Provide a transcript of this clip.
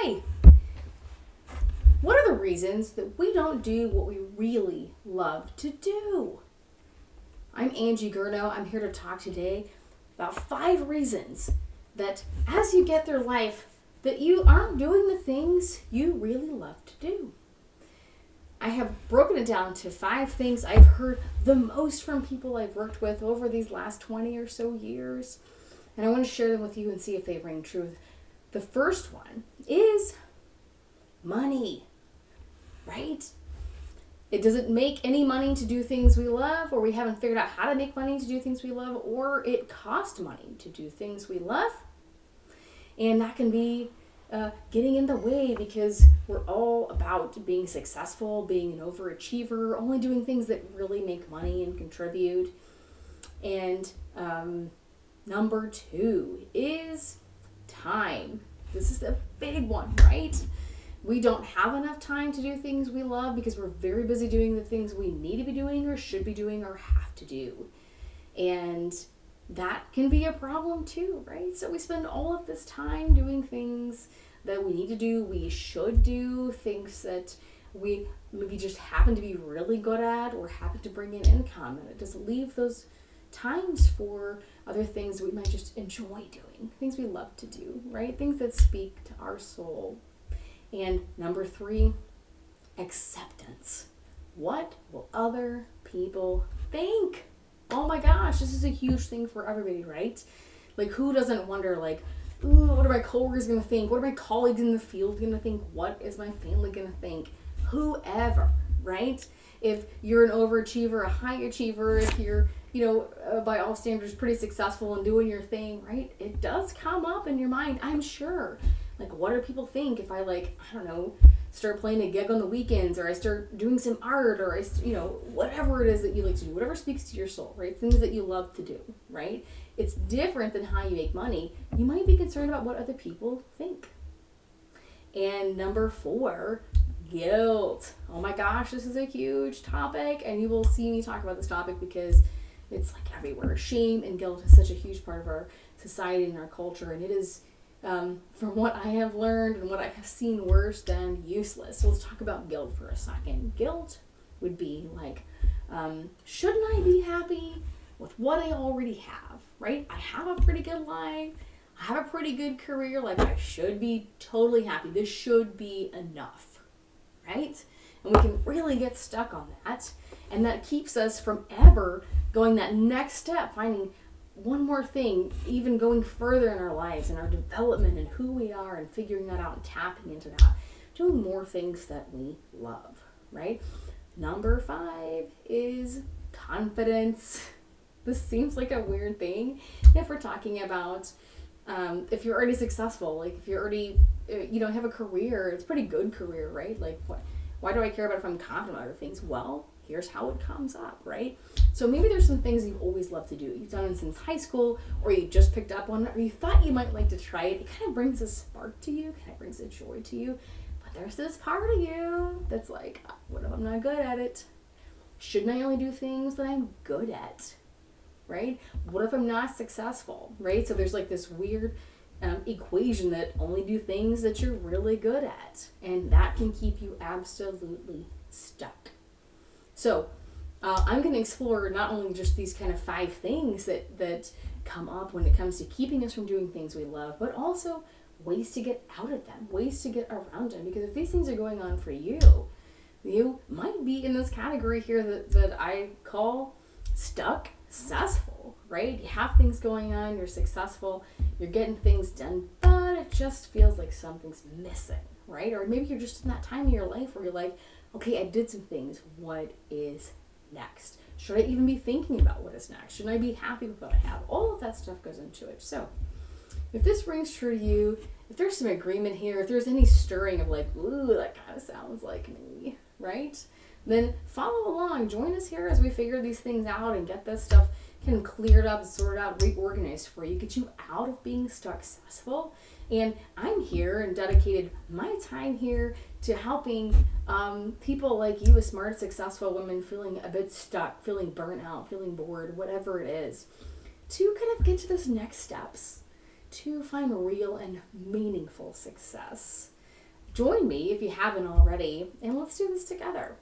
Hi! What are the reasons that we don't do what we really love to do? I'm Angie Gurno. I'm here to talk today about 5 reasons that as you get through life that you aren't doing the things you really love to do. I have broken it down to 5 things I've heard the most from people I've worked with over these last 20 or so years. And I want to share them with you and see if they ring true. The first one is money, right? It doesn't make any money to do things we love, or we haven't figured out how to make money to do things we love, or it costs money to do things we love. And that can be getting in the way because we're all about being successful, being an overachiever, only doing things that really make money and contribute. And number 2 is time. This is a big one, right? We don't have enough time to do things we love because we're very busy doing the things we need to be doing or should be doing or have to do. And that can be a problem too, right? So we spend all of this time doing things that we need to do, we should do, things that we maybe just happen to be really good at or happen to bring in income, and it doesn't leave those times for other things that we might just enjoy doing, things we love to do, right? Things that speak to our soul. And number 3, acceptance. What will other people think? Oh my gosh, this is a huge thing for everybody, right? Like, who doesn't wonder, like, ooh, what are my coworkers going to think? What are my colleagues in the field going to think? What is my family going to think? Whoever, right? If you're an overachiever, a high achiever, if you're, by all standards pretty successful and doing your thing, right? It does come up in your mind, I'm sure. Like, what do people think if I, start playing a gig on the weekends, or I start doing some art, or whatever it is that you like to do, whatever speaks to your soul, right? Things that you love to do, right? It's different than how you make money. You might be concerned about what other people think. And number 4, guilt. Oh my gosh, this is a huge topic, and you will see me talk about this topic because it's like everywhere. Shame and guilt is such a huge part of our society and our culture, and it is, from what I have learned and what I have seen, worse than useless. So let's talk about guilt for a second. Guilt would be like, shouldn't I be happy with what I already have, right? I have a pretty good life. I have a pretty good career. Like, I should be totally happy. This should be enough, right? And we can really get stuck on that. And that keeps us from ever going that next step, finding one more thing, even going further in our lives and our development and who we are, and figuring that out and tapping into that, doing more things that we love, right? Number 5 is confidence. This seems like a weird thing if we're talking about if you're already successful, like if you're already have a career, it's a pretty good career, right? Like, why do I care about if I'm confident about other things? Well, here's how it comes up, right? So maybe there's some things you've always loved to do. You've done it since high school, or you just picked up on it, or you thought you might like to try it. It kind of brings a spark to you, kind of brings a joy to you. But there's this part of you that's like, what if I'm not good at it? Shouldn't I only do things that I'm good at, right? What if I'm not successful, right? So there's like this weird equation that only do things that you're really good at. And that can keep you absolutely stuck. So I'm going to explore not only just these kind of 5 things that come up when it comes to keeping us from doing things we love, but also ways to get out of them, ways to get around them. Because if these things are going on for you, you might be in this category here that I call stuck, successful, right? You have things going on, you're successful, you're getting things done, but it just feels like something's missing, right? Or maybe you're just in that time of your life where you're like, okay, I did some things. What is next? Should I even be thinking about what is next? Should I be happy with what I have? All of that stuff goes into it. So if this rings true to you, if there's some agreement here, if there's any stirring of like, ooh, that kind of sounds like me, right? Then follow along. Join us here as we figure these things out and get this stuff kind of cleared up, sorted out, reorganized for you, get you out of being stuck, successful. And I'm here and dedicated my time here to helping people like you, smart, successful women feeling a bit stuck, feeling burnt out, feeling bored, whatever it is, to kind of get to those next steps to find real and meaningful success. Join me if you haven't already, and let's do this together.